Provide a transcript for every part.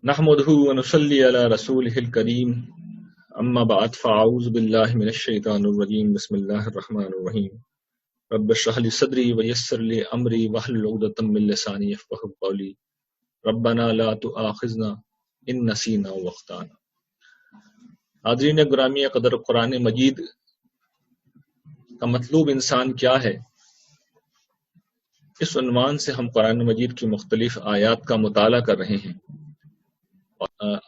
نحمده ونصلي على رسوله الكريم اما بعد فاعوذ بالله من الشيطان الرجيم بسم الله الرحمن الرحيم رب اشرح لي صدري ويسر لي امري واحلل عقدة من لساني يفقهوا قولي ربنا لا تؤاخذنا ان نسينا واخطانا۔ حاضرین گرامی قدر، قرآن مجید کا مطلوب انسان کیا ہے، اس عنوان سے ہم قرآن مجید کی مختلف آیات کا مطالعہ کر رہے ہیں۔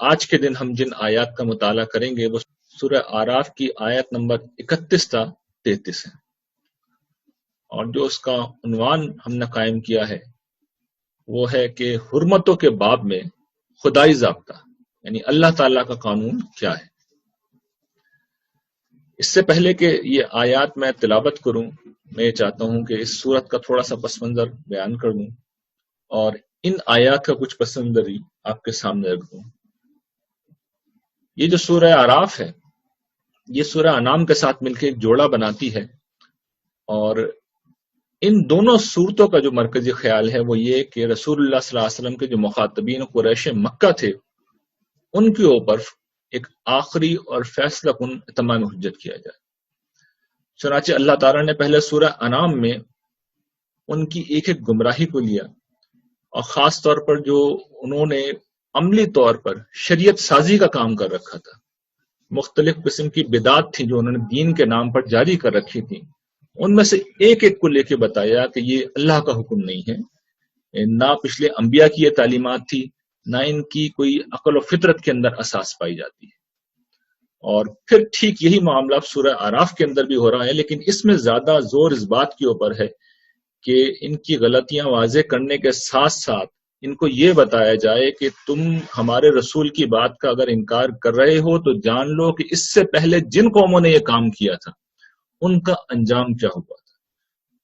آج کے دن ہم جن آیات کا مطالعہ کریں گے وہ سورہ اعراف کی آیت نمبر 31 تا 33 ہے، اور جو اس کا عنوان ہم نے قائم کیا ہے وہ ہے کہ حرمتوں کے باب میں خدائی ضابطہ، یعنی اللہ تعالیٰ کا قانون کیا ہے۔ اس سے پہلے کہ یہ آیات میں تلاوت کروں، میں چاہتا ہوں کہ اس سورت کا تھوڑا سا پس منظر بیان کر دوں اور ان آیات کا کچھ پس منظر آپ کے سامنے رکھ دوں۔ یہ جو سورہ اعراف ہے یہ سورہ انعام کے ساتھ مل کے ایک جوڑا بناتی ہے، اور ان دونوں صورتوں کا جو مرکزی خیال ہے وہ یہ کہ رسول اللہ صلی اللہ علیہ وسلم کے جو مخاطبین قریش مکہ تھے ان کے اوپر ایک آخری اور فیصلہ کن اتمام حجت کیا جائے۔ چنانچہ اللہ تعالیٰ نے پہلے سورہ انعام میں ان کی ایک ایک گمراہی کو لیا، اور خاص طور پر جو انہوں نے عملی طور پر شریعت سازی کا کام کر رکھا تھا، مختلف قسم کی بدعات تھیں جو انہوں نے دین کے نام پر جاری کر رکھی تھیں، ان میں سے ایک ایک کو لے کے بتایا کہ یہ اللہ کا حکم نہیں ہے، نہ پچھلے انبیاء کی یہ تعلیمات تھی، نہ ان کی کوئی عقل و فطرت کے اندر اساس پائی جاتی ہے۔ اور پھر ٹھیک یہی معاملہ سورہ اعراف کے اندر بھی ہو رہا ہے، لیکن اس میں زیادہ زور اس بات کے اوپر ہے کہ ان کی غلطیاں واضح کرنے کے ساتھ ساتھ ان کو یہ بتایا جائے کہ تم ہمارے رسول کی بات کا اگر انکار کر رہے ہو تو جان لو کہ اس سے پہلے جن قوموں نے یہ کام کیا تھا ان کا انجام کیا ہوا تھا۔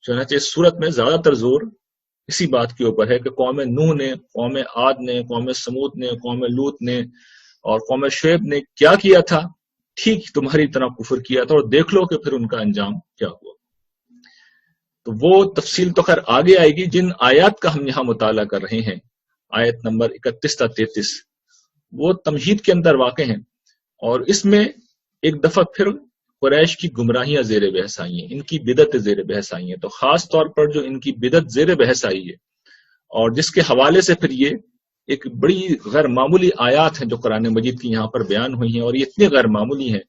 چنانچہ اس صورت میں زیادہ تر زور اسی بات کے اوپر ہے کہ قوم نوح نے، قوم عاد نے، قوم سمود نے، قوم لوط نے اور قوم شعیب نے کیا کیا تھا، ٹھیک تمہاری طرح کفر کیا تھا، اور دیکھ لو کہ پھر ان کا انجام کیا ہوا۔ تو وہ تفصیل تو خیر آگے آئے گی۔ جن آیات کا ہم یہاں مطالعہ کر رہے ہیں، آیت نمبر 31 تا 33، وہ تمہید کے اندر واقع ہیں، اور اس میں ایک دفعہ پھر قریش کی گمراہیاں زیر بحث آئی ہیں، ان کی بدعت زیر بحث آئی ہیں۔ تو خاص طور پر جو ان کی بدعت زیر بحث آئی ہے اور جس کے حوالے سے پھر یہ ایک بڑی غیر معمولی آیات ہیں جو قرآن مجید کی یہاں پر بیان ہوئی ہیں، اور یہ اتنی غیر معمولی ہیں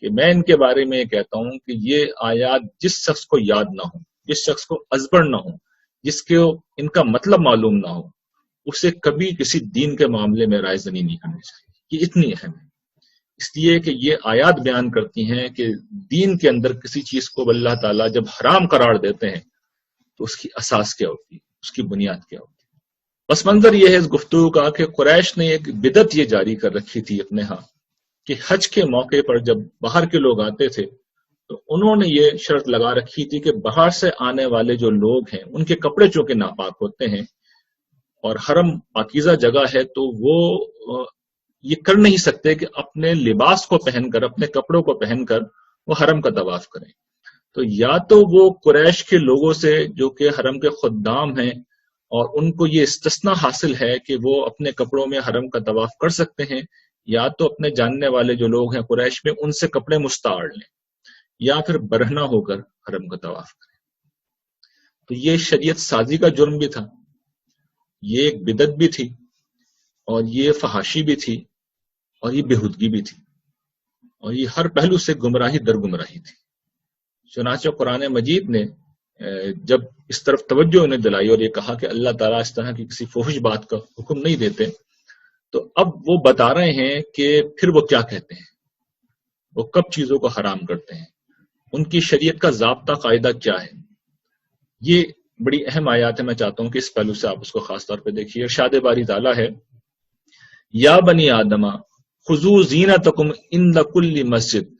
کہ میں ان کے بارے میں کہتا ہوں کہ یہ آیات جس شخص کو یاد نہ ہو، جس شخص کو ازبر نہ ہو، جس کے ان کا مطلب معلوم نہ ہو، اسے کبھی کسی دین کے معاملے میں رائے زنی نہیں کرنی چاہیے۔ یہ اتنی اہم ہے، اس لیے کہ یہ آیات بیان کرتی ہیں کہ دین کے اندر کسی چیز کو اللہ تعالیٰ جب حرام قرار دیتے ہیں تو اس کی اساس کیا ہوتی ہے، اس کی بنیاد کیا ہوتی ہے۔ پس منظر یہ ہے اس گفتگو کا کہ قریش نے ایک بدعت یہ جاری کر رکھی تھی اپنے ہاں کہ حج کے موقع پر جب باہر کے لوگ آتے تھے تو انہوں نے یہ شرط لگا رکھی تھی کہ باہر سے آنے والے جو لوگ ہیں ان کے کپڑے چونکہ ناپاک ہوتے ہیں، اور حرم پاکیزہ جگہ ہے، تو وہ یہ کر نہیں سکتے کہ اپنے لباس کو پہن کر، اپنے کپڑوں کو پہن کر وہ حرم کا طواف کریں۔ تو یا تو وہ قریش کے لوگوں سے جو کہ حرم کے خدام ہیں اور ان کو یہ استثناء حاصل ہے کہ وہ اپنے کپڑوں میں حرم کا طواف کر سکتے ہیں، یا تو اپنے جاننے والے جو لوگ ہیں قریش میں ان سے کپڑے مستعار لیں، یا پھر برہنہ ہو کر حرم کا طواف کریں۔ تو یہ شریعت سازی کا جرم بھی تھا، یہ ایک بدعت بھی تھی، اور یہ فحاشی بھی تھی، اور یہ بےہودگی بھی تھی، اور یہ ہر پہلو سے گمراہی در گمراہی تھی۔ چنانچہ قرآن مجید نے جب اس طرف توجہ انہیں دلائی اور یہ کہا کہ اللہ تعالیٰ اس طرح کی کسی فحش بات کا حکم نہیں دیتے، تو اب وہ بتا رہے ہیں کہ پھر وہ کیا کہتے ہیں، وہ کب چیزوں کو حرام کرتے ہیں، ان کی شریعت کا ضابطہ قاعدہ کیا ہے۔ یہ بڑی اہم آیات ہے، میں چاہتا ہوں کہ اس پہلو سے آپ اس کو خاص طور پہ دیکھیے۔ ارشاد باری تعالیٰ ہے، یا بنی آدم خذوا زینتکم عند کل مسجد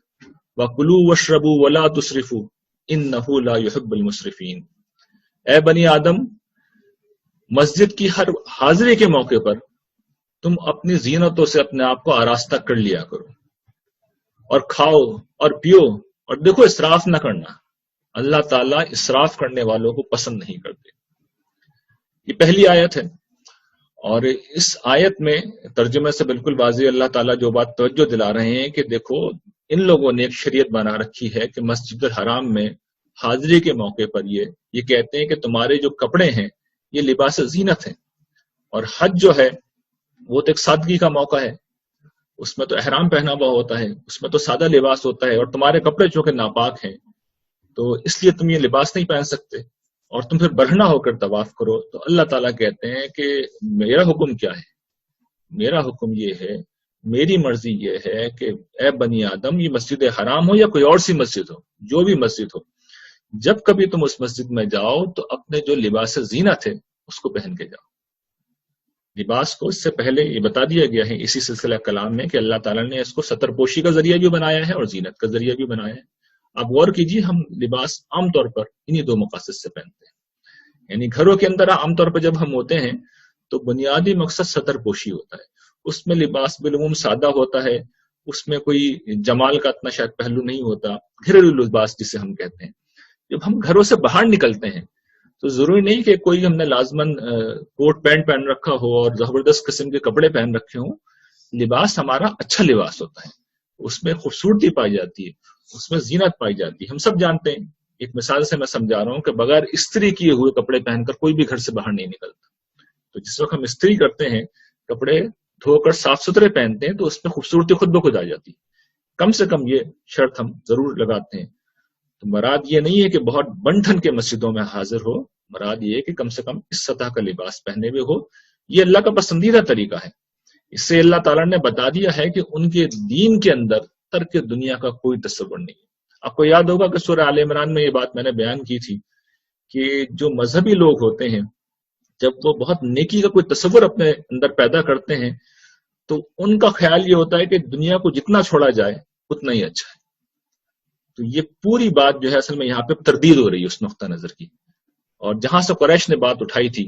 وکلوا واشربوا ولا تسرفوا انہ لا یحب المسرفین۔ اے بنی آدم، مسجد کی ہر حاضری کے موقع پر تم اپنی زینتوں سے اپنے آپ کو آراستہ کر لیا کرو، اور کھاؤ اور پیو، اور دیکھو اسراف نہ کرنا، اللہ تعالیٰ اسراف کرنے والوں کو پسند نہیں کرتے۔ یہ پہلی آیت ہے۔ اور اس آیت میں ترجمے سے بالکل واضح اللہ تعالیٰ جو بات توجہ دلا رہے ہیں کہ دیکھو ان لوگوں نے ایک شریعت بنا رکھی ہے کہ مسجد الحرام میں حاضری کے موقع پر یہ کہتے ہیں کہ تمہارے جو کپڑے ہیں یہ لباس زینت ہیں، اور حج جو ہے وہ تو ایک سادگی کا موقع ہے، اس میں تو احرام پہنا ہوا ہوتا ہے، اس میں تو سادہ لباس ہوتا ہے، اور تمہارے کپڑے چونکہ ناپاک ہیں تو اس لیے تم یہ لباس نہیں پہن سکتے اور تم پھر برہنہ ہو کر طواف کرو۔ تو اللہ تعالیٰ کہتے ہیں کہ میرا حکم کیا ہے؟ میرا حکم یہ ہے، میری مرضی یہ ہے کہ اے بنی آدم، یہ مسجد حرام ہو یا کوئی اور سی مسجد ہو، جو بھی مسجد ہو، جب کبھی تم اس مسجد میں جاؤ تو اپنے جو لباس زینت ہے اس کو پہن کے جاؤ۔ لباس کو اس سے پہلے یہ بتا دیا گیا ہے اسی سلسلہ کلام میں کہ اللہ تعالیٰ نے اس کو ستر پوشی کا ذریعہ بھی بنایا ہے اور زینت کا ذریعہ بھی بنایا ہے۔ آپ غور کیجیے، ہم لباس عام طور پر انہی دو مقاصد سے پہنتے ہیں، یعنی گھروں کے اندر عام طور پر جب ہم ہوتے ہیں تو بنیادی مقصد ستر پوشی ہوتا ہے، اس میں لباس بالعموم سادہ ہوتا ہے، اس میں کوئی جمال کا اتنا شاید پہلو نہیں ہوتا، گھریلو لباس جسے ہم کہتے ہیں۔ جب ہم گھروں سے باہر نکلتے ہیں تو ضروری نہیں کہ کوئی ہم نے لازماً کوٹ پینٹ پہن رکھا ہو اور زبردست قسم کے کپڑے پہن رکھے ہوں، لباس ہمارا اچھا لباس ہوتا ہے، اس میں خوبصورتی پائی جاتی ہے، اس میں زینت پائی جاتی ہے۔ ہم سب جانتے ہیں، ایک مثال سے میں سمجھا رہا ہوں کہ بغیر استری کیے ہوئے کپڑے پہن کر کوئی بھی گھر سے باہر نہیں نکلتا۔ تو جس وقت ہم استری کرتے ہیں، کپڑے دھو کر صاف ستھرے پہنتے ہیں، تو اس میں خوبصورتی خود بخود آ جاتی ہے۔ کم سے کم یہ شرط ہم ضرور لگاتے ہیں۔ تو مراد یہ نہیں ہے کہ بہت بن ٹھن کے مسجدوں میں حاضر ہو، مراد یہ ہے کہ کم سے کم اس سطح کا لباس پہنے ہوئے ہو۔ یہ اللہ کا پسندیدہ طریقہ ہے۔ اس سے اللہ تعالیٰ نے بتا دیا ہے کہ ان کے دین کے اندر ترک دنیا کا کوئی تصور نہیں ہے۔ آپ کو یاد ہوگا کہ سورہ آل عمران میں یہ بات میں نے بیان کی تھی کہ جو مذہبی لوگ ہوتے ہیں جب وہ بہت نیکی کا کوئی تصور اپنے اندر پیدا کرتے ہیں تو ان کا خیال یہ ہوتا ہے کہ دنیا کو جتنا چھوڑا جائے اتنا ہی اچھا ہے۔ تو یہ پوری بات جو ہے اصل میں یہاں پہ تردید ہو رہی ہے اس نقطہ نظر کی، اور جہاں سے قریش نے بات اٹھائی تھی،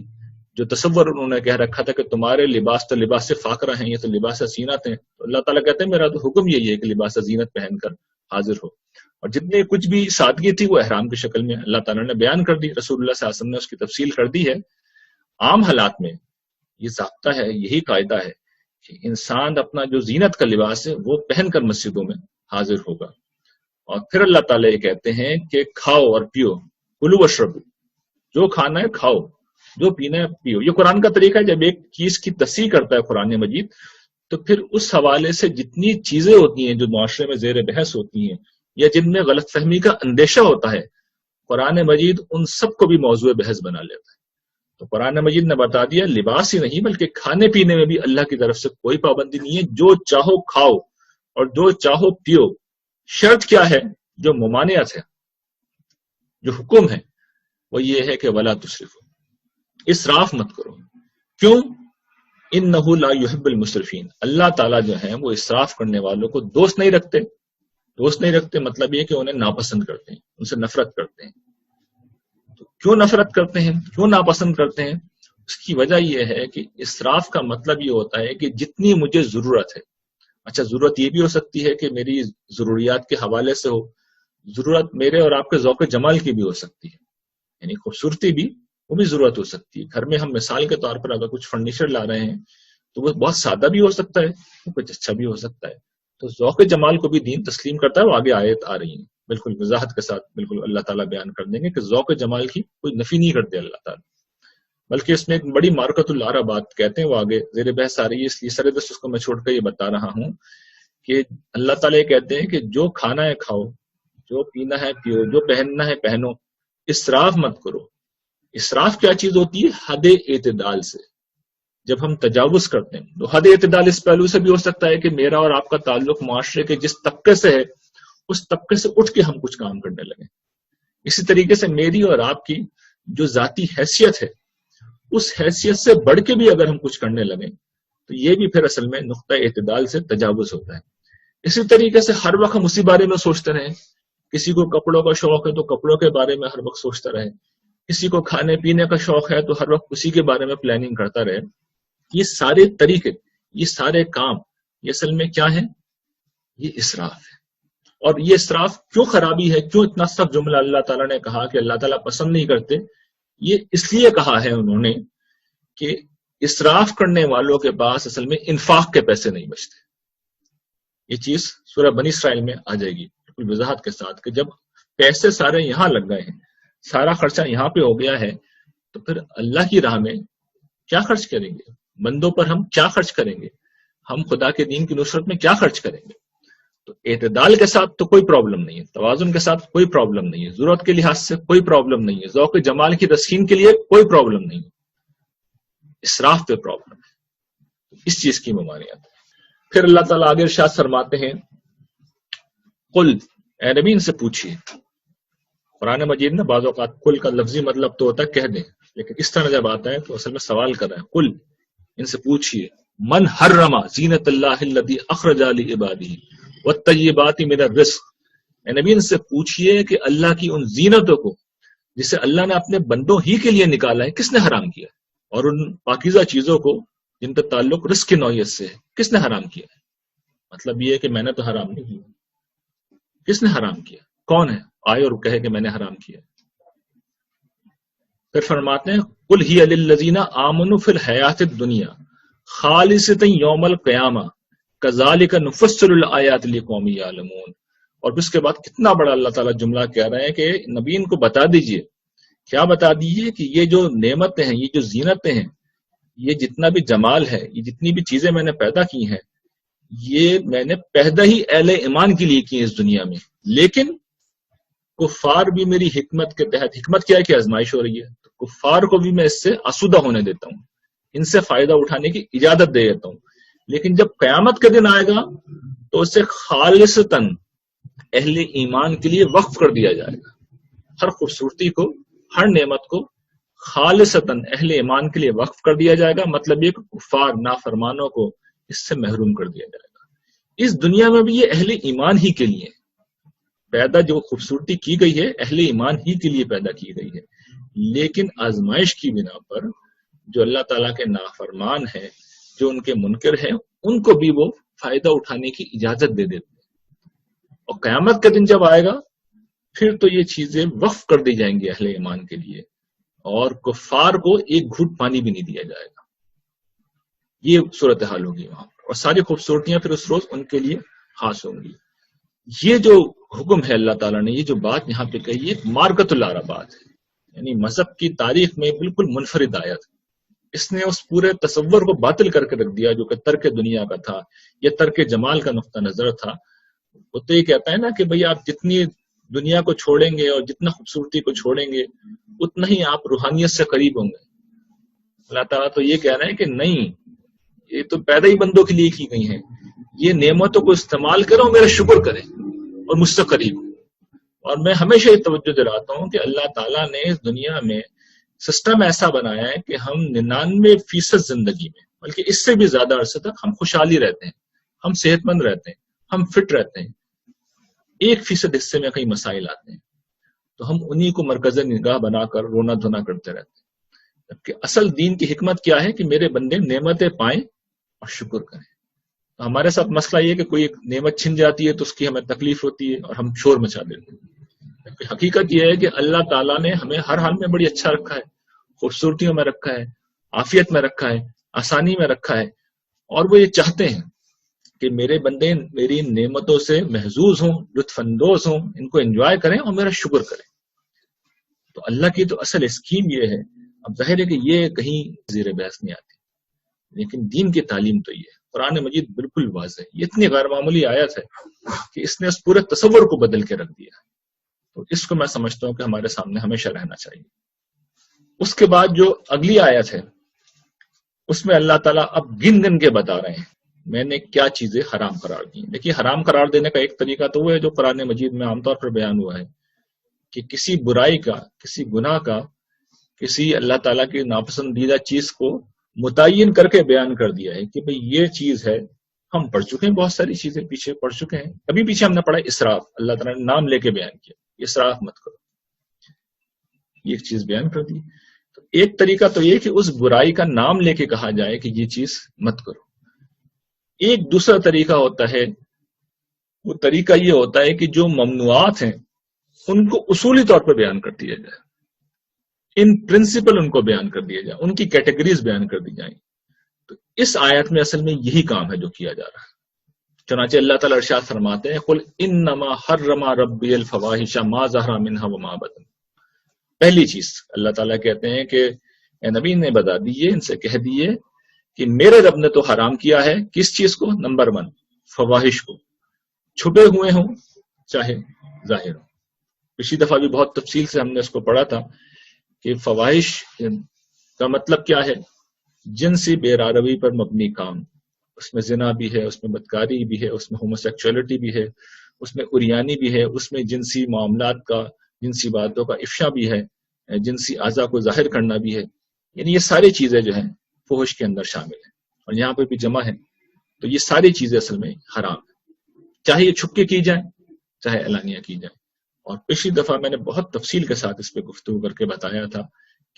جو تصور انہوں نے کہہ رکھا تھا کہ تمہارے لباس تو لباس سے فاقرہ ہیں، یہ تو لباس زینت ہیں، تو اللہ تعالیٰ کہتے ہیں میرا تو حکم یہی ہے کہ لباس زینت پہن کر حاضر ہو۔ اور جتنے کچھ بھی سادگی تھی وہ احرام کی شکل میں اللہ تعالیٰ نے بیان کر دی، رسول اللہ صلی اللہ علیہ وسلم نے اس کی تفصیل کر دی ہے۔ عام حالات میں یہ ضابطہ ہے، یہی قاعدہ ہے کہ انسان اپنا جو زینت کا لباس ہے وہ پہن کر مسجدوں میں حاضر ہوگا۔ اور پھر اللہ تعالیٰ یہ کہتے ہیں کہ کھاؤ اور پیو، کلو واشربو، جو کھانا ہے کھاؤ، جو پینا ہے پیو۔ یہ قرآن کا طریقہ ہے، جب ایک چیز کی تصحیح کرتا ہے قرآن مجید تو پھر اس حوالے سے جتنی چیزیں ہوتی ہیں جو معاشرے میں زیر بحث ہوتی ہیں یا جن میں غلط فہمی کا اندیشہ ہوتا ہے، قرآن مجید ان سب کو بھی موضوع بحث بنا لیتا ہے۔ تو قرآن مجید نے بتا دیا لباس ہی نہیں بلکہ کھانے پینے میں بھی اللہ کی طرف سے کوئی پابندی نہیں ہے، جو چاہو کھاؤ اور جو چاہو پیو۔ شرط کیا ہے؟ جو ممانعت ہے، جو حکم ہے وہ یہ ہے کہ ولا تسرفوا، اسراف مت کرو۔ کیوں؟ انہ لا یحب المسرفین، اللہ تعالیٰ جو ہے وہ اسراف کرنے والوں کو دوست نہیں رکھتے۔ دوست نہیں رکھتے مطلب یہ کہ انہیں ناپسند کرتے ہیں، ان سے نفرت کرتے ہیں۔ تو کیوں نفرت کرتے ہیں، کیوں ناپسند کرتے ہیں؟ اس کی وجہ یہ ہے کہ اسراف کا مطلب یہ ہوتا ہے کہ جتنی مجھے ضرورت ہے، اچھا ضرورت یہ بھی ہو سکتی ہے کہ میری ضروریات کے حوالے سے ہو، ضرورت میرے اور آپ کے ذوق جمال کی بھی ہو سکتی ہے، یعنی خوبصورتی بھی، وہ بھی ضرورت ہو سکتی ہے۔ گھر میں ہم مثال کے طور پر اگر کچھ فرنیچر لا رہے ہیں تو وہ بہت سادہ بھی ہو سکتا ہے، وہ کچھ اچھا بھی ہو سکتا ہے۔ تو ذوق جمال کو بھی دین تسلیم کرتا ہے، وہ آگے آیت آ رہی ہیں بالکل وضاحت کے ساتھ، بالکل اللہ تعالیٰ بیان کر دیں گے کہ ذوق جمال کی کوئی نفی نہیں کرتے اللہ تعالیٰ، بلکہ اس میں ایک بڑی مارکت العرب بات کہتے ہیں، وہ آگے زیر بحث آ رہی ہے، اس لیے سر دست اس کو میں چھوڑ کر یہ بتا رہا ہوں کہ اللہ تعالیٰ یہ کہتے ہیں کہ جو کھانا ہے کھاؤ، جو پینا ہے پیو، جو پہننا ہے پہنو، اسراف مت کرو۔ اسراف کیا چیز ہوتی ہے؟ حد اعتدال سے جب ہم تجاوز کرتے ہیں۔ تو حد اعتدال اس پہلو سے بھی ہو سکتا ہے کہ میرا اور آپ کا تعلق معاشرے کے جس طبقے سے ہے اس طبقے سے اٹھ کے ہم کچھ کام کرنے لگیں۔ اسی طریقے سے میری اور آپ کی جو ذاتی حیثیت ہے اس حیثیت سے بڑھ کے بھی اگر ہم کچھ کرنے لگیں تو یہ بھی پھر اصل میں نقطہ اعتدال سے تجاوز ہوتا ہے۔ اسی طریقے سے ہر وقت ہم اسی بارے میں سوچتے رہیں، کسی کو کپڑوں کا شوق ہے تو کپڑوں کے بارے میں ہر وقت سوچتا رہے، کسی کو کھانے پینے کا شوق ہے تو ہر وقت اسی کے بارے میں پلاننگ کرتا رہے۔ یہ سارے طریقے، یہ سارے کام، یہ اصل میں کیا ہے؟ یہ اسراف ہے۔ اور یہ اسراف کیوں خرابی ہے، کیوں اتنا سخت جملہ اللہ تعالیٰ نے کہا کہ اللہ تعالیٰ پسند نہیں کرتے؟ یہ اس لیے کہا ہے انہوں نے کہ اسراف کرنے والوں کے پاس اصل میں انفاق کے پیسے نہیں بچتے. یہ چیز سورہ بنی اسرائیل میں آ جائے گی بالکل وضاحت کے ساتھ کہ جب پیسے سارے یہاں لگ گئے ہیں، سارا خرچہ یہاں پہ ہو گیا ہے، تو پھر اللہ کی راہ میں کیا خرچ کریں گے؟ بندوں پر ہم کیا خرچ کریں گے؟ ہم خدا کے دین کی نصرت میں کیا خرچ کریں گے؟ تو اعتدال کے ساتھ تو کوئی پرابلم نہیں ہے، توازن کے ساتھ کوئی پرابلم نہیں ہے، ضرورت کے لحاظ سے کوئی پرابلم نہیں ہے، ذوق جمال کی تسکین کے لیے کوئی پرابلم نہیں ہے، اسراف پہ پرابلم ہے. اس چیز کی ممانعت. پھر اللہ تعالیٰ آگے ارشاد فرماتے ہیں قل، اے نبی ان سے پوچھیے. قرآن مجید میں بعض اوقات قل کا لفظی مطلب تو ہوتا ہے کہہ دیں، لیکن اس طرح جب آتا ہے تو اصل میں سوال کر رہا ہے. قل، ان سے پوچھیے من حرم زینت اللہ الذی اخرج لعبادہ والطیبات من الرزق. اے نبی ان سے پوچھیے کہ اللہ کی ان زینتوں کو جسے اللہ نے اپنے بندوں ہی کے لیے نکالا ہے کس نے حرام کیا، اور ان پاکیزہ چیزوں کو جن کا تعلق رزق کی نوعیت سے ہے کس نے حرام کیا ہے. مطلب یہ ہے کہ میں نے تو حرام نہیں کیا، کس نے حرام کیا، کون ہے آئے اور کہے کہ میں نے حرام کیا. پھر فرماتے ہیں قل ہی للذین آمنوا فی الحیات الدنیا خالصۃ یوم القیامہ کذالک نفصل الآیات لقوم یعلمون. اور پھر اس کے بعد کتنا بڑا اللہ تعالیٰ جملہ کہہ رہے ہیں کہ نبی ان کو بتا دیجئے. کیا بتا دیجئے؟ کہ یہ جو نعمتیں ہیں، یہ جو زینتیں ہیں، یہ جتنا بھی جمال ہے، یہ جتنی بھی چیزیں میں نے پیدا کی ہیں، یہ میں نے پیدا ہی اہل ایمان کے لیے کی ہیں اس دنیا میں. لیکن کفار بھی میری حکمت کے تحت، حکمت کیا ہے کہ آزمائش ہو رہی ہے، تو کفار کو بھی میں اس سے آسودہ ہونے دیتا ہوں، ان سے فائدہ اٹھانے کی اجازت دے دیتا ہوں. لیکن جب قیامت کا دن آئے گا تو اسے خالصتاً اہل ایمان کے لیے وقف کر دیا جائے گا. ہر خوبصورتی کو، ہر نعمت کو خالصتاً اہل ایمان کے لیے وقف کر دیا جائے گا. مطلب یہ کہ کفار نافرمانوں کو اس سے محروم کر دیا جائے گا. اس دنیا میں بھی یہ اہل ایمان ہی کے لیے پیدا، جو خوبصورتی کی گئی ہے اہل ایمان ہی کے لیے پیدا کی گئی ہے. لیکن آزمائش کی بنا پر جو اللہ تعالیٰ کے نافرمان ہیں، جو ان کے منکر ہیں، ان کو بھی وہ فائدہ اٹھانے کی اجازت دے دیتے ہیں. اور قیامت کا دن جب آئے گا پھر تو یہ چیزیں وقف کر دی جائیں گی اہل ایمان کے لیے، اور کفار کو ایک گھوٹ پانی بھی نہیں دیا جائے گا. یہ صورتحال ہوگی وہاں پر، اور ساری خوبصورتیاں پھر اس روز ان کے لیے خاص ہوں گی. یہ جو حکم ہے اللہ تعالیٰ نے، یہ جو بات یہاں پہ کہی ہے، مارکت العربات ہے، یعنی مذہب کی تاریخ میں بالکل منفرد آیت. اس نے اس پورے تصور کو باطل کر کے رکھ دیا جو کہ ترک دنیا کا تھا، یا ترک جمال کا نقطہ نظر تھا. وہ تو یہ کہتا ہے نا کہ بھئی آپ جتنی دنیا کو چھوڑیں گے اور جتنا خوبصورتی کو چھوڑیں گے اتنا ہی آپ روحانیت سے قریب ہوں گے. اللہ تعالیٰ تو یہ کہہ رہے ہیں کہ نہیں، یہ تو پیدا ہی بندوں کے لیے کی گئی ہیں. یہ نعمتوں کو استعمال کریں اور میرا شکر کریں اور مجھ سے قریب ہوں. اور میں ہمیشہ یہ توجہ دلاتا ہوں کہ اللہ تعالیٰ نے اس دنیا میں سسٹم ایسا بنایا ہے کہ ہم 99% زندگی میں، بلکہ اس سے بھی زیادہ عرصے تک ہم خوشحالی رہتے ہیں، ہم صحت مند رہتے ہیں، ہم فٹ رہتے ہیں. 1% حصے میں کئی مسائل آتے ہیں تو ہم انہی کو مرکز نگاہ بنا کر رونا دھونا کرتے رہتے ہیں. جبکہ اصل دین کی حکمت کیا ہے کہ میرے بندے نعمتیں پائیں اور شکر کریں. تو ہمارے ساتھ مسئلہ یہ کہ کوئی ایک نعمت چھن جاتی ہے تو اس کی ہمیں تکلیف ہوتی ہے اور ہم شور مچا دیتے ہیں. جبکہ حقیقت یہ ہے کہ اللہ تعالیٰ نے ہمیں ہر حال میں بڑی اچھا رکھا ہے، خوبصورتیوں میں رکھا ہے، عافیت میں رکھا ہے، آسانی میں رکھا ہے. اور وہ یہ چاہتے ہیں کہ میرے بندے میری نعمتوں سے محظوظ ہوں، لطف اندوز ہوں، ان کو انجوائے کریں اور میرا شکر کریں. تو اللہ کی تو اصل اسکیم یہ ہے. اب ظاہر ہے کہ یہ کہیں زیر بحث نہیں آتی، لیکن دین کی تعلیم تو یہ ہے. قرآن مجید بالکل واضح ہے، یہ اتنی غیر معمولی آیت ہے کہ اس نے اس پورے تصور کو بدل کے رکھ دیا. تو اس کو میں سمجھتا ہوں کہ ہمارے سامنے ہمیشہ رہنا چاہیے. اس کے بعد جو اگلی آیت ہے اس میں اللہ تعالیٰ اب گن گن کے بتا رہے ہیں میں نے کیا چیزیں حرام قرار دی. دیکھیے حرام قرار دینے کا ایک طریقہ تو وہ ہے جو قرآن مجید میں عام طور پر بیان ہوا ہے کہ کسی برائی کا، کسی گناہ کا، کسی اللہ تعالیٰ کی ناپسندیدہ چیز کو متعین کر کے بیان کر دیا ہے کہ بھئی یہ چیز ہے. ہم پڑھ چکے ہیں، بہت ساری چیزیں پیچھے پڑھ چکے ہیں. ابھی پیچھے ہم نے پڑھا اسراف، اللہ تعالیٰ نے نام لے کے بیان کیا، اسراف مت کرو، یہ ایک چیز بیان کر دی. تو ایک طریقہ تو یہ کہ اس برائی کا نام لے کے کہا جائے کہ یہ چیز مت کرو. ایک دوسرا طریقہ ہوتا ہے، وہ طریقہ یہ ہوتا ہے کہ جو ممنوعات ہیں ان کو اصولی طور پر بیان کر دیا جائے، ان پرنسپل ان کو بیان کر دیا جائے، ان کی کیٹیگریز بیان کر دی جائیں تو اس آیت میں اصل میں یہی کام ہے جو کیا جا رہا ہے. چنانچہ اللہ تعالیٰ ارشاد فرماتے ہیں قل انما حرم ربی الفواحش ما ظہر منها وما بطن. پہلی چیز اللہ تعالیٰ کہتے ہیں کہ اے نبی نے بتا دیے، ان سے کہہ دیے کہ میرے رب نے تو حرام کیا ہے کس چیز کو؟ نمبر 1 فواحش کو، چھپے ہوئے ہوں چاہے ظاہر ہوں. پچھلی دفعہ بھی بہت تفصیل سے ہم نے اس کو پڑھا تھا کہ فواحش کا مطلب کیا ہے؟ جنسی بے راروی پر مبنی کام. اس میں زنا بھی ہے، اس میں بدکاری بھی ہے، اس میں ہوموسیکچولیٹی بھی ہے، اس میں اریانی بھی ہے، اس میں جنسی معاملات کا، جنسی باتوں کا افشا بھی ہے، جنسی اعضاء کو ظاہر کرنا بھی ہے. یعنی یہ ساری چیزیں جو ہیں فحش کے اندر شامل ہیں، اور یہاں پہ بھی جمع ہے. تو یہ ساری چیزیں اصل میں حرام ہیں، چاہے یہ چھپ کے کی جائیں چاہے اعلانیہ کی جائیں. اور پچھلی دفعہ میں نے بہت تفصیل کے ساتھ اس پہ گفتگو کر کے بتایا تھا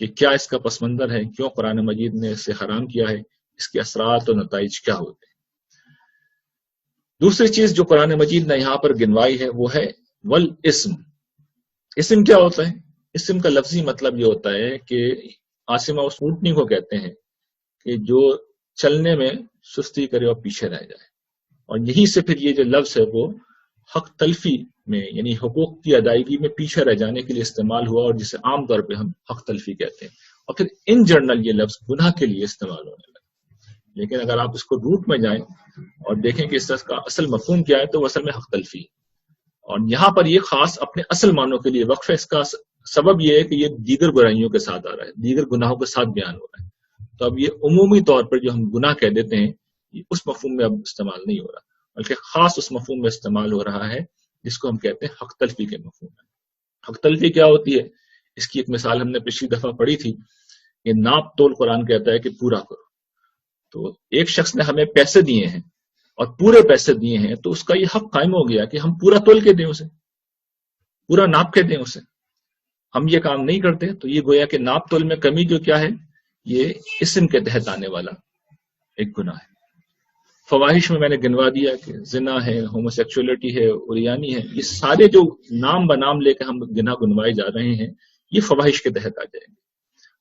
کہ کیا اس کا پس منظر ہے، کیوں قرآن مجید نے اسے حرام کیا ہے، اس کے اثرات اور نتائج کیا ہوتے ہیں. دوسری چیز جو قرآن مجید نے یہاں پر گنوائی ہے وہ ہے والاسم. اسم کیا ہوتا ہے؟ اسم کا لفظی مطلب یہ ہوتا ہے کہ آسمہ اس اونٹنی کو کہتے ہیں کہ جو چلنے میں سستی کرے اور پیچھے رہ جائے. اور یہیں سے پھر یہ جو لفظ ہے وہ حق تلفی میں یعنی حقوق کی ادائیگی میں پیچھے رہ جانے کے لیے استعمال ہوا، اور جسے عام طور پہ ہم حق تلفی کہتے ہیں. اور پھر ان جنرل یہ لفظ گناہ کے لیے استعمال ہونے لگا. لیکن اگر آپ اس کو روٹ میں جائیں اور دیکھیں کہ اس کا اصل مفہوم کیا ہے تو وہ اصل میں حق تلفی ہے. اور یہاں پر یہ خاص اپنے اصل معنوں کے لیے وقف ہے. اس کا سبب یہ ہے کہ یہ دیگر برائیوں کے ساتھ آ رہا ہے، دیگر گناہوں کے ساتھ بیان ہو رہا ہے. تو اب یہ عمومی طور پر جو ہم گناہ کہہ دیتے ہیں یہ اس مفہوم میں اب استعمال نہیں ہو رہا، بلکہ خاص اس مفہوم میں استعمال ہو رہا ہے جس کو ہم کہتے ہیں حق تلفی کے مفہوم میں. حق تلفی کیا ہوتی ہے؟ اس کی ایک مثال ہم نے پچھلی دفعہ پڑھی تھی کہ ناپ تول قرآن کہتا ہے کہ پورا کرو. تو ایک شخص نے ہمیں پیسے دیے ہیں اور پورے پیسے دیے ہیں تو اس کا یہ حق قائم ہو گیا کہ ہم پورا تول کے دیں اسے، پورا ناپ کے دیں اسے. ہم یہ کام نہیں کرتے تو یہ گویا کہ ناپ تول میں کمی جو کیا ہے یہ اسم کے تحت آنے والا ایک گناہ ہے. فواحش میں نے گنوا دیا کہ زنا ہے، ہوموسیکچولیٹی ہے، اریانی ہے، یہ سارے جو نام بنام لے کے ہم گناہ گنوائے جا رہے ہیں یہ فواحش کے تحت آ جائیں گے.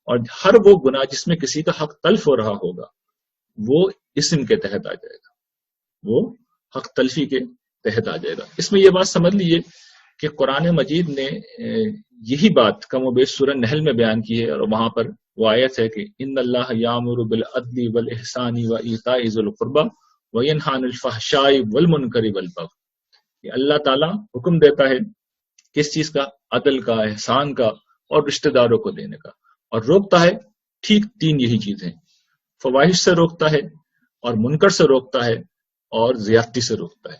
اور ہر وہ گناہ جس میں کسی کا حق تلف ہو رہا ہوگا وہ اسم کے تحت آ جائے گا، وہ حق تلفی کے تحت آ جائے گا. اس میں یہ بات سمجھ لیجیے کہ قرآن مجید نے یہی بات کم و بیش سورہ نحل میں بیان کی ہے، اور وہاں پر وہ آیت ہے کہ ان اللہ یامر بالعدل والاحسان وایتاء ذی القربى وینہی عن الفحشاء والمنکر والبغی. کہ اللہ تعالیٰ حکم دیتا ہے کس چیز کا؟ عدل کا، احسان کا اور رشتہ داروں کو دینے کا، اور روکتا ہے ٹھیک 3 یہی چیزیں، فواحش سے روکتا ہے اور منکر سے روکتا ہے اور زیادتی سے روکتا ہے.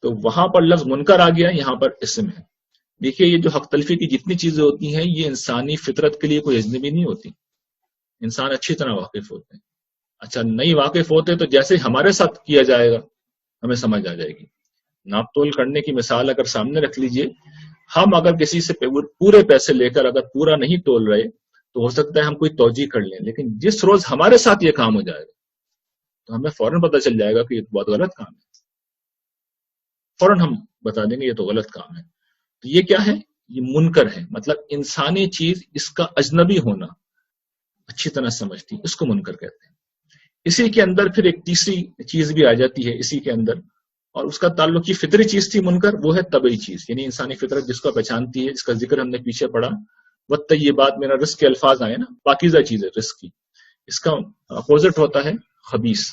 تو وہاں پر لفظ منکر آ گیا، یہاں پر اسم ہے. دیکھیے یہ جو حق تلفی کی جتنی چیزیں ہوتی ہیں یہ انسانی فطرت کے لیے کوئی اجنبی نہیں ہوتی، انسان اچھی طرح واقف ہوتے ہیں. اچھا نہیں واقف ہوتے تو جیسے ہمارے ساتھ کیا جائے گا ہمیں سمجھ آ جائے گی. ناپ تول کرنے کی مثال اگر سامنے رکھ لیجئے، ہم اگر کسی سے پورے پیسے لے کر اگر پورا نہیں تول رہے تو ہو سکتا ہے ہم کوئی توجیہ کر لیں، لیکن جس روز ہمارے ساتھ یہ کام ہو جائے گا تو ہمیں فوراً پتہ چل جائے گا کہ یہ بہت غلط کام ہے، فوراً ہم بتا دیں گے یہ تو غلط کام ہے. تو یہ کیا ہے؟ یہ منکر ہے. مطلب انسانی چیز اس کا اجنبی ہونا اچھی طرح سمجھتی، اس کو منکر کہتے ہیں. اسی کے اندر پھر ایک تیسری چیز بھی آ جاتی ہے اسی کے اندر، اور اس کا تعلق یہ فطری چیز تھی منکر، وہ ہے طبعی چیز، یعنی انسانی فطرت جس کو پہچانتی ہے، جس کا ذکر ہم نے پیچھے پڑھا. والطیبات میرا رزق کے الفاظ آئے نا، پاکیزہ چیز ہے رزق کی، اس کا اپوزٹ ہوتا ہے خبیث.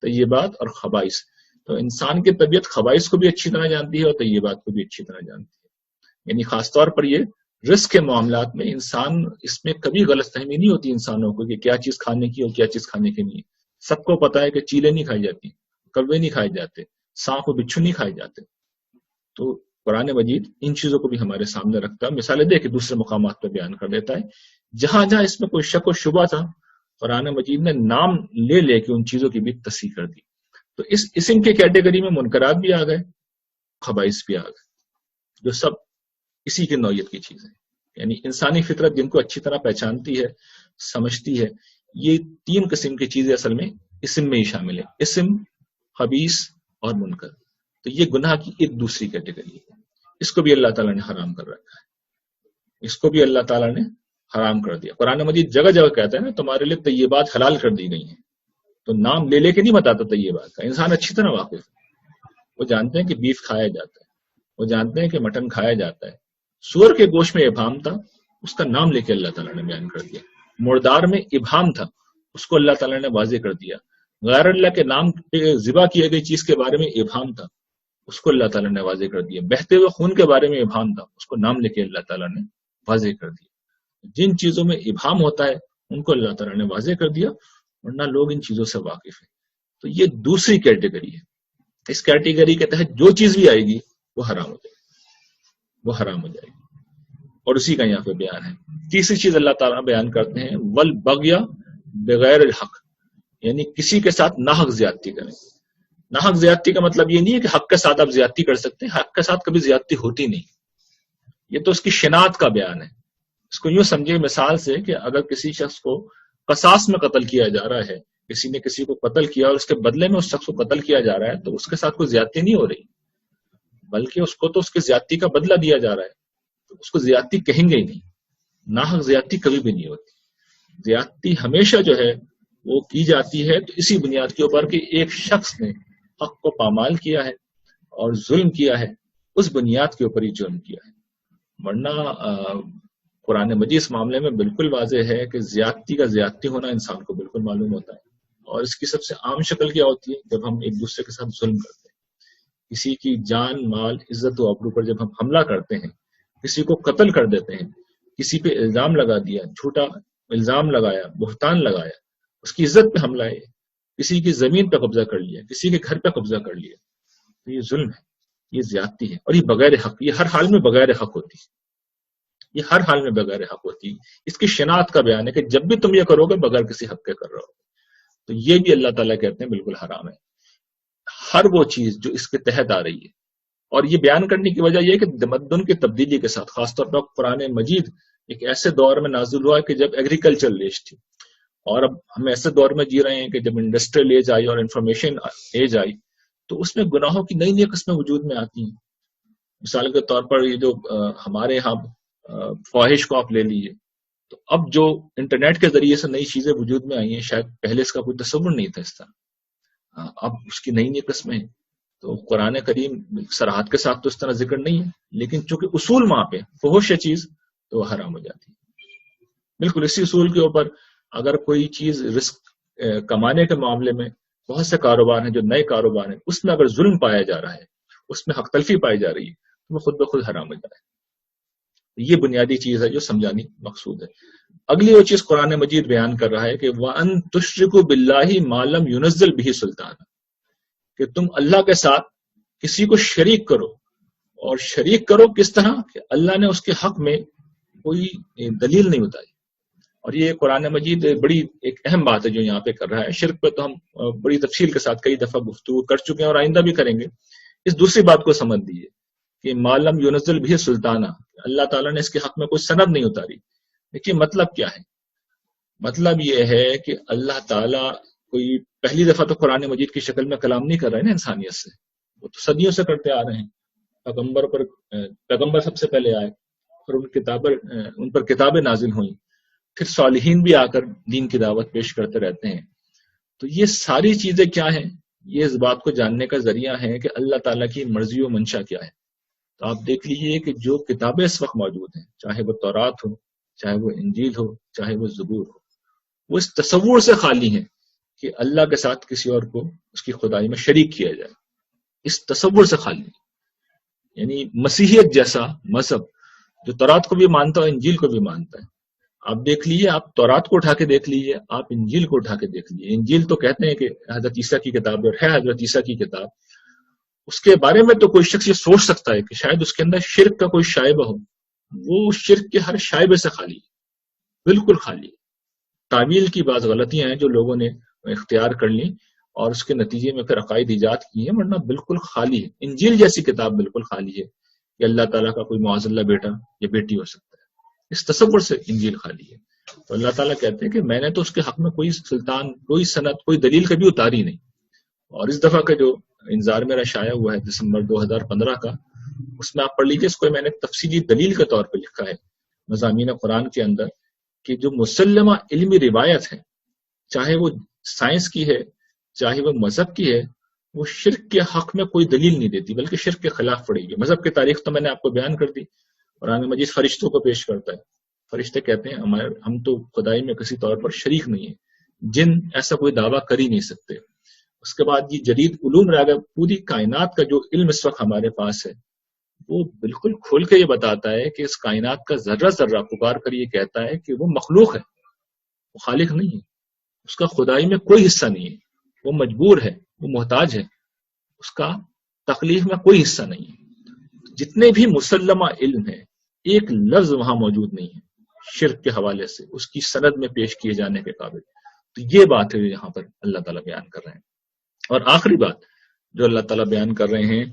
طیبات اور خبائث. تو انسان کی طبیعت خبائث کو بھی اچھی طرح جانتی ہے اور طیبات کو بھی اچھی طرح جانتی ہے. یعنی خاص طور پر یہ رزق کے معاملات میں انسان، اس میں کبھی غلط فہمی نہیں ہوتی انسانوں کو کہ کیا چیز کھانے کی اور کیا چیز کھانے کی نہیں ہے. سب کو پتا ہے کہ چیلے نہیں کھائی جاتی، کوے نہیں کھائے جاتے، سانپ و بچھو نہیں کھائے جاتے. تو قرآن مجید ان چیزوں کو بھی ہمارے سامنے رکھتا ہے، مثالیں دے کے دوسرے مقامات پہ بیان کر دیتا ہے. جہاں جہاں اس میں کوئی شک و شبہ تھا قرآن مجید نے نام لے لے کے ان چیزوں کی بھی تصحیح کر دی. تو اس اسم کے کیٹیگری میں منکرات بھی آ گئے، خبائث بھی آ گئے، جو سب اسی کی نوعیت کی چیزیں، یعنی انسانی فطرت جن کو اچھی طرح پہچانتی ہے، سمجھتی ہے. یہ 3 قسم کی چیزیں اصل میں اسم میں ہی شامل ہے، اسم، خبیث اور منکر. تو یہ گناہ کی ایک دوسری کیٹیگری ہے، اس کو بھی اللہ تعالیٰ نے حرام کر رکھا ہے، اس کو بھی اللہ تعالیٰ نے حرام کر دیا. قرآن مجید جگہ جگہ کہتا ہے نا تمہارے لیے طیبات حلال کر دی گئی ہیں. تو نام لے کے نہیں بتاتا تھا یہ بات کا، انسان اچھی طرح واقف ہے، وہ جانتے ہیں کہ بیف کھایا جاتا ہے، وہ جانتے ہیں کہ مٹن کھایا جاتا ہے، سور کے گوشت میں ابہام تھا، اس کا نام لے کے اللہ تعالیٰ نے بیان کر دیا، مردار میں ابہام تھا، اس کو اللہ تعالیٰ نے واضح کر دیا، غیر اللہ کے نام پہ ذبح کیے گئی چیز کے بارے میں ابہام تھا، اس کو اللہ تعالیٰ نے واضح کر دیا، بہتے ہوئے خون کے بارے میں ابہام تھا، اس کو نام لے کے اللہ تعالیٰ نے واضح کر دیا۔ جن چیزوں میں ابہام ہوتا ہے ان کو اللہ تعالیٰ نے واضح کر دیا، ورنہ لوگ ان چیزوں سے واقف ہیں۔ تو یہ دوسری کیٹیگری ہے، اس کیٹیگری کے تحت جو چیز بھی آئے گی وہ حرام ہو جائے گی، وہ حرام ہو جائے گی، اور اسی کا یہاں پہ بیان ہے۔ تیسری چیز اللہ تعالیٰ بیان کرتے ہیں والبغی بغیر الحق، یعنی کسی کے ساتھ ناحق زیادتی کریں۔ ناحق زیادتی کا مطلب یہ نہیں ہے کہ حق کے ساتھ آپ زیادتی کر سکتے ہیں، حق کے ساتھ کبھی زیادتی ہوتی نہیں، یہ تو اس کی شناعت کا بیان ہے۔ اس کو یوں سمجھے مثال سے کہ اگر کسی شخص کو قصاص میں قتل کیا جا رہا ہے، کسی نے کسی کو قتل کیا اور اس کے بدلے میں اس شخص کو قتل کیا جا رہا ہے، تو اس کے ساتھ کوئی زیادتی نہیں ہو رہی، بلکہ اس کو تو اس کی زیادتی کا بدلہ دیا جا رہا ہے، تو اس کو زیادتی کہیں گے ہی نہیں۔ ناحق زیادتی کبھی بھی نہیں ہوتی، زیادتی ہمیشہ جو ہے وہ کی جاتی ہے تو اسی بنیاد کے اوپر کہ ایک شخص نے حق کو پامال کیا ہے اور ظلم کیا ہے، اس بنیاد کے اوپر ہی جرم کیا ہے۔ ورنہ قرآن مجید اس معاملے میں بالکل واضح ہے کہ زیادتی کا زیادتی ہونا انسان کو بالکل معلوم ہوتا ہے، اور اس کی سب سے عام شکل کیا ہوتی ہے؟ جب ہم ایک دوسرے کے ساتھ ظلم کرتے ہیں، کسی کی جان، مال، عزت و آبرو پر جب ہم حملہ کرتے ہیں، کسی کو قتل کر دیتے ہیں، کسی پہ الزام لگا دیا، جھوٹا الزام لگایا، بہتان لگایا، اس کی عزت پہ حملہ ہے، کسی کی زمین پہ قبضہ کر لیا، کسی کے گھر پہ قبضہ کر لیا، تو یہ ظلم ہے، یہ زیادتی ہے، اور یہ بغیر حق، یہ ہر حال میں بغیر حق ہوتی ہے، یہ ہر حال میں بغیر حق ہوتی ہے۔ اس کی شناعت کا بیان ہے کہ جب بھی تم یہ کرو گے بغیر کسی حق کے کر رہے ہو، تو یہ بھی اللہ تعالیٰ کہتے ہیں بالکل حرام ہے۔ ہر وہ چیز جو اس کے تحت آ رہی ہے، اور یہ بیان کرنے کی وجہ یہ ہے کہ تمدن کی تبدیلی کے ساتھ، خاص طور پر قرآن مجید ایک ایسے دور میں نازل ہوا ہے کہ جب ایگریکلچر ایج تھی، اور اب ہم ایسے دور میں جی رہے ہیں کہ جب انڈسٹریل ایج آئی اور انفارمیشن ایج آئی، تو اس میں گناہوں کی نئی نئی قسمیں وجود میں آتی ہیں۔ مثال کے طور پر یہ جو ہمارے ہاں فواہش کو آپ لے لیجیے، تو اب جو انٹرنیٹ کے ذریعے سے نئی چیزیں وجود میں آئی ہیں، شاید پہلے اس کا کوئی تصور نہیں تھا اس طرح، اب اس کی نئی نئی قسمیں ہیں۔ تو قرآن کریم صراحت کے ساتھ تو اس طرح ذکر نہیں ہے، لیکن چونکہ اصول وہاں پہ فحش ہے چیز، تو وہ حرام ہو جاتی ہے۔ بالکل اسی اصول کے اوپر اگر کوئی چیز رزق کمانے کے معاملے میں، بہت سے کاروبار ہیں جو نئے کاروبار ہیں، اس میں اگر ظلم پایا جا رہا ہے، اس میں حق تلفی پائی جا رہی ہے، تو وہ خود بخود حرام ہو جائے۔ یہ بنیادی چیز ہے جو سمجھانی مقصود ہے۔ اگلی وہ چیز قرآن مجید بیان کر رہا ہے کہ وَأَن تُشْرِكُوا بِاللَّهِ مَا لَمْ يُنَزِّلْ بِهِ سُلْطَانًا، کہ تم اللہ کے ساتھ کسی کو شریک کرو، اور شریک کرو کس طرح کہ اللہ نے اس کے حق میں کوئی دلیل نہیں بتائی۔ اور یہ قرآن مجید بڑی ایک اہم بات ہے جو یہاں پہ کر رہا ہے۔ شرک پہ تو ہم بڑی تفصیل کے ساتھ کئی دفعہ گفتگو کر چکے ہیں اور آئندہ بھی کریں گے۔ اس دوسری بات کو سمجھ دیجیے کہ مالم یونزل بھی سلطانہ، اللہ تعالیٰ نے اس کے حق میں کوئی سند نہیں اتاری۔ دیکھیے مطلب کیا ہے؟ مطلب یہ ہے کہ اللہ تعالیٰ کوئی پہلی دفعہ تو قرآن مجید کی شکل میں کلام نہیں کر رہے نا انسانیت سے، وہ تو صدیوں سے کرتے آ رہے ہیں۔ پیغمبر سب سے پہلے آئے اور ان پر کتابیں نازل ہوئیں، پھر صالحین بھی آ کر دین کی دعوت پیش کرتے رہتے ہیں۔ تو یہ ساری چیزیں کیا ہیں؟ یہ اس بات کو جاننے کا ذریعہ ہے کہ اللہ تعالیٰ کی مرضی و منشا کیا ہے۔ تو آپ دیکھ لیجئے کہ جو کتابیں اس وقت موجود ہیں، چاہے وہ تورات ہو، چاہے وہ انجیل ہو، چاہے وہ زبور ہو، وہ اس تصور سے خالی ہیں کہ اللہ کے ساتھ کسی اور کو اس کی خدائی میں شریک کیا جائے، اس تصور سے خالی ہیں۔ یعنی مسیحیت جیسا مذہب جو تورات کو بھی مانتا ہے، انجیل کو بھی مانتا ہے، آپ دیکھ لیجیے، آپ تورات کو اٹھا کے دیکھ لیجیے، آپ انجیل کو اٹھا کے دیکھ لیجیے۔ انجیل تو کہتے ہیں کہ حضرت عیسیٰ کی کتاب ہے حضرت عیسیٰ کی کتاب، اس کے بارے میں تو کوئی شخص یہ سوچ سکتا ہے کہ شاید اس کے اندر شرک کا کوئی شائبہ ہو، وہ شرک کے ہر شائبے سے خالی ہے، بالکل خالی ہے۔ تعویل کی بعض غلطیاں ہیں جو لوگوں نے اختیار کر لی اور اس کے نتیجے میں پھر عقائد ایجاد کی ہیں، ورنہ بالکل خالی ہے۔ انجیل جیسی کتاب بالکل خالی ہے کہ اللہ تعالیٰ کا کوئی معاذ اللہ بیٹا یا بیٹی ہو سکتا ہے، اس تصور سے انجیل خالی ہے۔ تو اللہ تعالیٰ کہتے ہیں کہ میں نے تو اس کے حق میں کوئی سلطان، کوئی سند، کوئی دلیل کبھی اتاری نہیں۔ اور اس دفعہ کا جو انذار میرا شائع ہوا ہے دسمبر 2015 کا، اس میں آپ پڑھ لیجیے، اس کو میں نے تفصیلی دلیل کے طور پہ لکھا ہے مضامین قرآن کے اندر، کہ جو مسلمہ علمی روایت ہے، چاہے وہ سائنس کی ہے چاہے وہ مذہب کی ہے، وہ شرک کے حق میں کوئی دلیل نہیں دیتی بلکہ شرک کے خلاف پڑے گی۔ مذہب کی تاریخ تو میں نے آپ کو بیان کر دی۔ قرآن مجید فرشتوں کو پیش کرتا ہے، فرشتے کہتے ہیں ہم تو خدائی میں کسی طور پر شریک نہیں ہیں، جن ایسا کوئی دعویٰ کر ہی نہیں سکتے۔ اس کے بعد یہ جدید علوم رہ گیا، پوری کائنات کا جو علم اس وقت ہمارے پاس ہے وہ بالکل کھول کے یہ بتاتا ہے کہ اس کائنات کا ذرہ ذرہ پکار کر یہ کہتا ہے کہ وہ مخلوق ہے، وہ خالق نہیں ہے، اس کا خدائی میں کوئی حصہ نہیں ہے، وہ مجبور ہے، وہ محتاج ہے، اس کا تخلیق میں کوئی حصہ نہیں ہے۔ جتنے بھی مسلمہ علم ہے، ایک لفظ وہاں موجود نہیں ہے شرک کے حوالے سے اس کی سند میں پیش کیے جانے کے قابل۔ تو یہ بات ہے یہاں پر اللہ تعالیٰ بیان کر رہے ہیں۔ اور آخری بات جو اللہ تعالیٰ بیان کر رہے ہیں،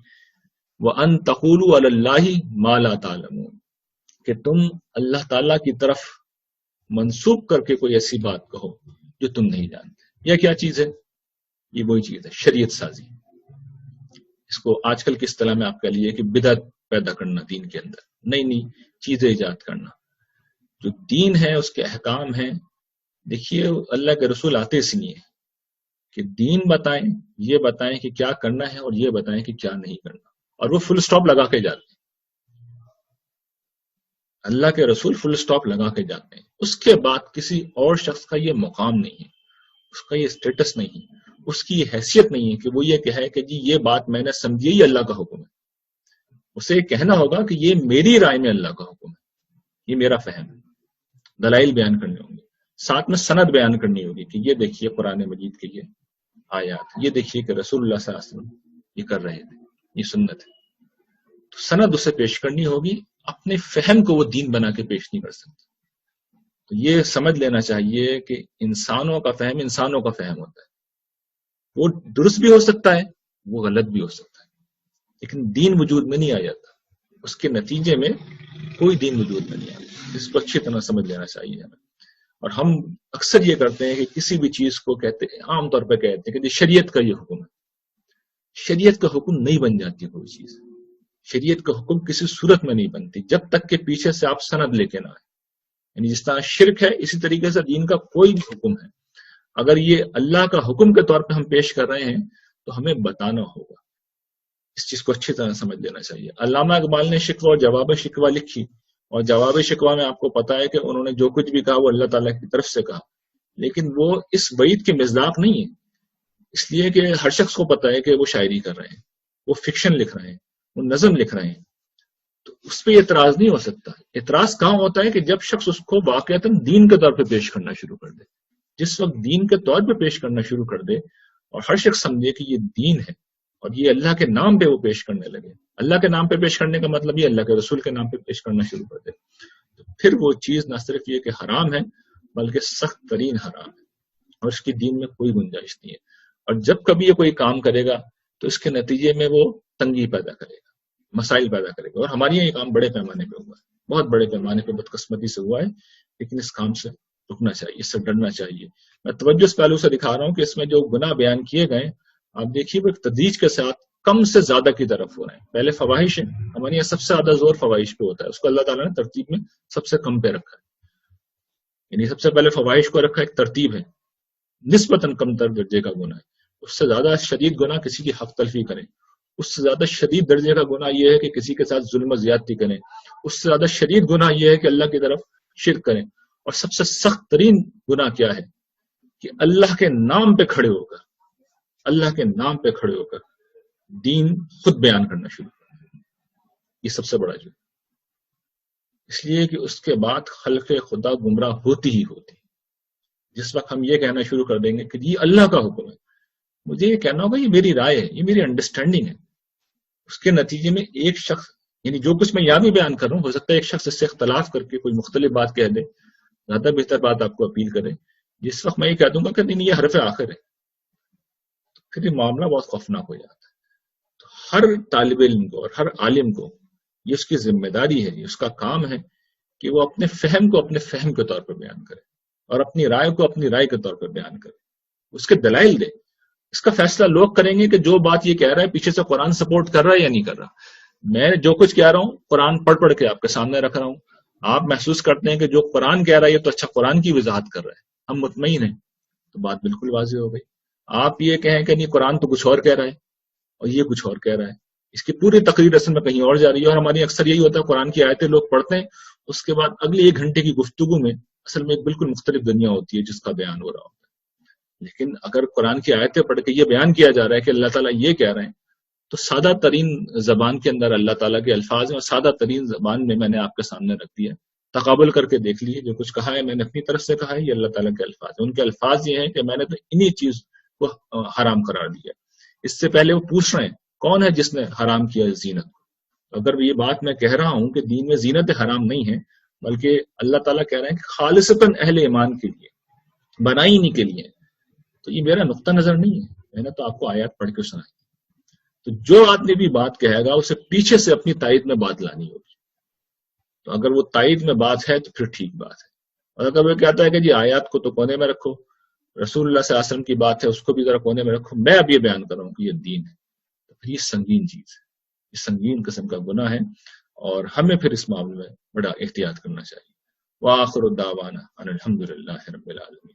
وَأَن تَقُولُوا عَلَى اللَّهِ مَا لَا تَعْلَمُونَ، کہ تم اللہ تعالیٰ کی طرف منسوب کر کے کوئی ایسی بات کہو جو تم نہیں جانتے۔ یہ کیا چیز ہے؟ یہ وہی چیز ہے شریعت سازی۔ اس کو آج کل کی اصطلاح میں آپ کہہ لیجیے کہ بدعت پیدا کرنا دین کے اندر، نئی نئی چیزیں ایجاد کرنا۔ جو دین ہے اس کے احکام ہیں، دیکھیے اللہ کے رسول آتے اس لیے کہ دین بتائیں، یہ بتائیں کہ کیا کرنا ہے اور یہ بتائیں کہ کیا نہیں کرنا، اور وہ فل سٹاپ لگا کے جاتے ہیں۔ اللہ کے رسول فل سٹاپ لگا کے جاتے ہیں، اس کے بعد کسی اور شخص کا یہ مقام نہیں ہے، اس کا یہ اسٹیٹس نہیں ہے، اس کی یہ حیثیت نہیں ہے کہ وہ یہ کہے کہ جی یہ بات میں نے سمجھی، یہ اللہ کا حکم ہے۔ اسے کہنا ہوگا کہ یہ میری رائے میں اللہ کا حکم ہے، یہ میرا فہم ہے۔ دلائل بیان کرنے ہوں گے، ساتھ میں سند بیان کرنی ہوگی کہ یہ دیکھیے قرآن مجید کے یہ آیات، یہ دیکھیے کہ رسول اللہ صلی اللہ علیہ وسلم یہ کر رہے تھے، یہ سنت ہے۔ تو سند اسے پیش کرنی ہوگی، اپنے فہم کو وہ دین بنا کے پیش نہیں کر سکتا۔ تو یہ سمجھ لینا چاہیے کہ انسانوں کا فہم انسانوں کا فہم ہوتا ہے، وہ درست بھی ہو سکتا ہے، وہ غلط بھی ہو سکتا ہے، لیکن دین وجود میں نہیں آ جاتا، اس کے نتیجے میں کوئی دین وجود میں نہیں آتا۔ اس کو اچھی طرح سمجھ لینا چاہیے ہمیں۔ اور ہم اکثر یہ کرتے ہیں کہ کسی بھی چیز کو کہتے ہیں، عام طور پہ کہتے ہیں کہ شریعت کا یہ حکم ہے۔ شریعت کا حکم نہیں بن جاتی کوئی چیز، شریعت کا حکم کسی صورت میں نہیں بنتی جب تک کہ پیچھے سے آپ سند لے کے نہ آئے۔ یعنی جس طرح شرک ہے اسی طریقے سے دین کا کوئی بھی حکم ہے، اگر یہ اللہ کا حکم کے طور پہ ہم پیش کر رہے ہیں تو ہمیں بتانا ہوگا۔ اس چیز کو اچھی طرح سمجھ لینا چاہیے۔ علامہ اقبال نے شکوہ اور جواب شکوہ لکھی، اور جواب شکوہ میں آپ کو پتا ہے کہ انہوں نے جو کچھ بھی کہا وہ اللہ تعالیٰ کی طرف سے کہا، لیکن وہ اس بعید کے مصداق نہیں ہے، اس لیے کہ ہر شخص کو پتا ہے کہ وہ شاعری کر رہے ہیں، وہ فکشن لکھ رہے ہیں، وہ نظم لکھ رہے ہیں، تو اس پہ اعتراض نہیں ہو سکتا۔ اعتراض کہاں ہوتا ہے کہ جب شخص اس کو واقعتاً دین کے طور پہ پیش کرنا شروع کر دے۔ جس وقت دین کے طور پہ پیش کرنا شروع کر دے اور ہر شخص سمجھے کہ یہ دین ہے اور یہ اللہ کے نام پہ وہ پیش کرنے لگے، اللہ کے نام پہ پیش کرنے کا مطلب یہ اللہ کے رسول کے نام پہ پیش کرنا شروع کر دے، تو پھر وہ چیز نہ صرف یہ کہ حرام ہے بلکہ سخت ترین حرام ہے، اور اس کی دین میں کوئی گنجائش نہیں ہے۔ اور جب کبھی یہ کوئی کام کرے گا تو اس کے نتیجے میں وہ تنگی پیدا کرے گا، مسائل پیدا کرے گا۔ اور ہمارے یہاں یہ کام بڑے پیمانے پہ ہوا ہے، بہت بڑے پیمانے پہ بدقسمتی سے ہوا ہے، لیکن اس کام سے رکنا چاہیے، اس سے ڈرنا چاہیے۔ میں توجہ اس پہلو سے دکھا رہا ہوں کہ اس میں جو گناہ بیان کیے گئے آپ دیکھیے وہ ایک تدریج کے ساتھ کم سے زیادہ کی طرف ہو رہے ہیں۔ پہلے فواہش ہیں، ہمارے یہاں سب سے زیادہ زور فواہش پہ ہوتا ہے، اس کو اللہ تعالیٰ نے ترتیب میں سب سے کم پہ رکھا ہے، یعنی سب سے پہلے فواہش کو رکھا، ایک ترتیب ہے، نسبتاً کم تر درجے کا گناہ ہے۔ اس سے زیادہ شدید گناہ کسی کی حق تلفی کریں، اس سے زیادہ شدید درجے کا گناہ یہ ہے کہ کسی کے ساتھ ظلم و زیادتی کریں، اس سے زیادہ شدید گناہ یہ ہے کہ اللہ کی طرف شرک کریں، اور سب سے سخت ترین گناہ کیا ہے کہ اللہ کے نام پہ کھڑے ہو کر، اللہ کے نام پہ کھڑے ہو کر دین خود بیان کرنا شروع کریں، یہ سب سے بڑا جرم۔ اس لیے کہ اس کے بعد خلق خدا گمراہ ہوتی ہی ہوتی۔ جس وقت ہم یہ کہنا شروع کر دیں گے کہ یہ اللہ کا حکم ہے، مجھے یہ کہنا ہوگا یہ میری رائے ہے، یہ میری انڈرسٹینڈنگ ہے، اس کے نتیجے میں ایک شخص، یعنی جو کچھ میں یہاں بھی بیان کر رہا ہوں، ہو سکتا ہے ایک شخص اس سے اختلاف کر کے کوئی مختلف بات کہہ دے، زیادہ بہتر بات آپ کو اپیل کرے۔ جس وقت میں یہ کہہ دوں گا کہ نہیں یہ حرف آخر ہے، تو پھر یہ معاملہ بہت خوفناک ہو جاتا ہے۔ تو ہر طالب علم کو اور ہر عالم کو یہ اس کی ذمہ داری ہے، یہ اس کا کام ہے کہ وہ اپنے فہم کو اپنے فہم کے طور پر بیان کرے اور اپنی رائے کو اپنی رائے کے طور پر بیان کرے، اس کے دلائل دے۔ اس کا فیصلہ لوگ کریں گے کہ جو بات یہ کہہ رہا ہے پیچھے سے قرآن سپورٹ کر رہا ہے یا نہیں کر رہا۔ میں جو کچھ کہہ رہا ہوں قرآن پڑھ پڑھ کے آپ کے سامنے رکھ رہا ہوں، آپ محسوس کرتے ہیں کہ جو قرآن کہہ رہا ہے یہ تو اچھا قرآن کی وضاحت کر رہا ہے، ہم مطمئن ہیں، تو بات بالکل واضح ہو گئی۔ آپ یہ کہیں کہ نہیں قرآن تو کچھ اور کہہ رہا ہے اور یہ کچھ اور کہہ رہا ہے، اس کی پوری تقریر اصل میں کہیں اور جا رہی ہے، اور ہماری اکثر یہی ہوتا ہے قرآن کی آیتیں لوگ پڑھتے ہیں، اس کے بعد اگلی 1 گھنٹے کی گفتگو میں اصل میں ایک بالکل مختلف دنیا ہوتی ہے جس کا بیان ہو رہا ہوتا ہے۔ لیکن اگر قرآن کی آیتیں پڑھ کے یہ بیان کیا جا رہا ہے کہ اللہ تعالیٰ یہ کہہ رہے ہیں، تو سادہ ترین زبان کے اندر اللہ تعالیٰ کے الفاظ ہیں، اور سادہ ترین زبان میں نے آپ کے سامنے رکھ دیا، تقابل کر کے دیکھ لیے، جو کچھ کہا ہے میں نے اپنی طرف سے کہا ہے، یہ اللہ تعالیٰ کے الفاظ ہیں۔ ان کے الفاظ یہ ہیں کہ میں نے تو انہی چیز کو حرام قرار دیا۔ اس سے پہلے وہ پوچھ رہے ہیں کون ہے جس نے حرام کیا زینت کو؟ اگر یہ بات میں کہہ رہا ہوں کہ دین میں زینت حرام نہیں ہے، بلکہ اللہ تعالیٰ کہہ رہے ہیں کہ خالصتاً اہل ایمان کے لیے، بنائی انہی کے لیے، تو یہ میرا نقطہ نظر نہیں ہے، میں نے تو آپ کو آیات پڑھ کے سنائی۔ تو جو آدمی بھی بات کہے گا اسے پیچھے سے اپنی تائید میں بات لانی ہوگی، تو اگر وہ تائید میں بات ہے تو پھر ٹھیک بات ہے، اور اگر وہ کہتا ہے کہ جی آیات کو تو کونے میں رکھو، رسول اللہ صلی اللہ علیہ وسلم کی بات ہے اس کو بھی ذرا کونے میں رکھو، میں اب یہ بیان کر رہا ہوں کہ یہ دین ہے، تو پھر یہ سنگین چیز ہے، یہ سنگین قسم کا گناہ ہے، اور ہمیں پھر اس معاملے میں بڑا احتیاط کرنا چاہیے۔ وآخر الدعوانا ان الحمد للہ رب العالمین۔